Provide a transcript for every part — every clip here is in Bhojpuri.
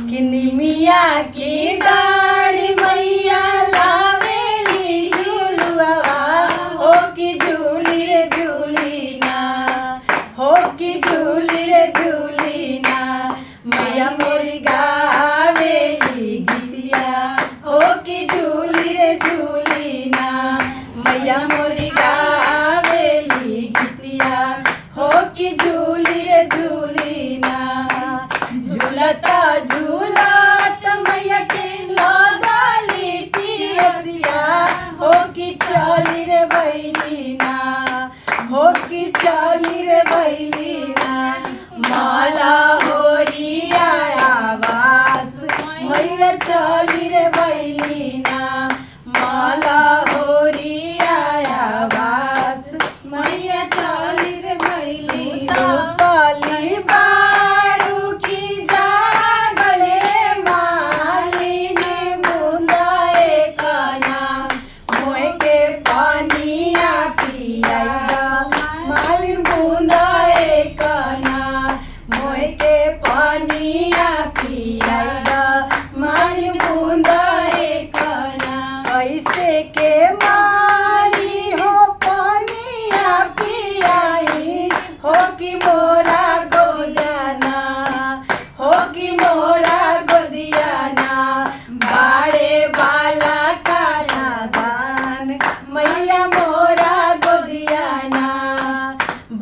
कि निमिया की डाढ़ी मैया लावेली झूलुआ हो कि झूली रे झूली ना हो कि झूली रे झूली ना मैया मोरी गावेली गीतिया हो कि झूली रे झूली ना मैया मोरी गावेली गीतिया हो कि झूली रे झूली ना झूलता झूलत मैया के लगली पियसिया हो कि चली रे बैली ना हो कि चली रे बैली ना माला होरिया आवास मैया चली रे बैली ना माला होरिया आवास मैया चली रे बैली सुतली बारू की जागले मालिनी बूंदाए काना मोह के पानिया पियाइगा मालिन बूंदाए काना मोह के पानिया पियाइगा मालिन बूंदाए काना ऐसे के माली हो पानिया पियाई हो कि मोरा गोदियाना हो कि मोरा गोदियाना बाड़े वाला काना दान मैया मोरा गोदियाना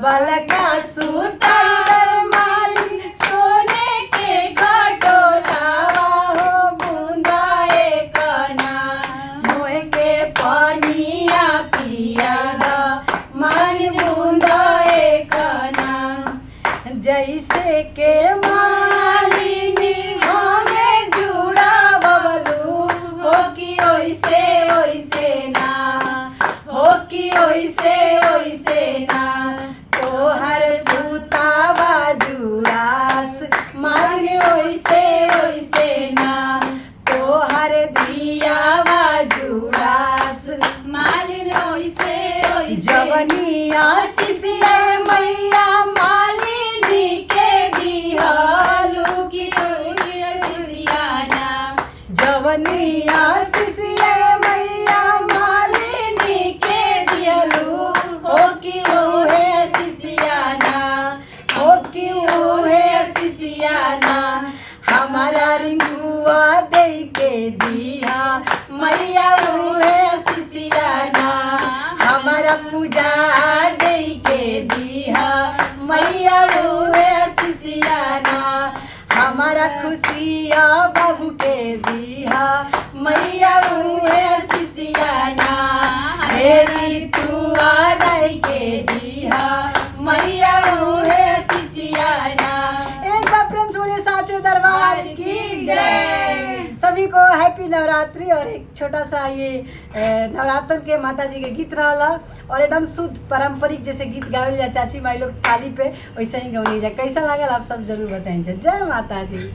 बलका सुतल माली सोने के खटोलावा हो बूंदाए काना मोह के पानिया पिया दा मान बूंदाए काना जैसे के मालिनी हमें जुड़ा बबलू हो कि ओइसे ओइसे ना हो कि ओइसे ओइसे ना तोहर भूतावा जुड़ास मान ओइसे ओइसे ना तोहर दियावा जुड़ास मालिन ओइसे ओइसे जवनिया सिसिया मैया मालिनी के दिहलू की सिसियाना जवनिया सिसिया मैया मालिनी के दिहलू हो कि ओहे सिसियाना हो कि ओहे सिसियाना हमारा रिंकुआ दे के दिया मैया ओहे सिसियाना हमारा पूजा दे के दिया मैया ओहे सिसियाना हमारा खुशिया बाबू के दिया मैया ओहे सिसियाना हेरी तू आदाई के दिया मैया ओहे सिसियाना। एक बार प्रेम से बोलिए साचे दरबार की जय। सभी को हैप्पी नवरात्रि और एक छोटा सा ये नवरात्र के माता जी के गीत रहला और एकदम शुद्ध पारंपरिक जैसे गीत गावल जा चाची माई लोग थाली पे वैसे ही गवनी जा कैसा लागल आप सब जरूर बताएं। जय माता दी।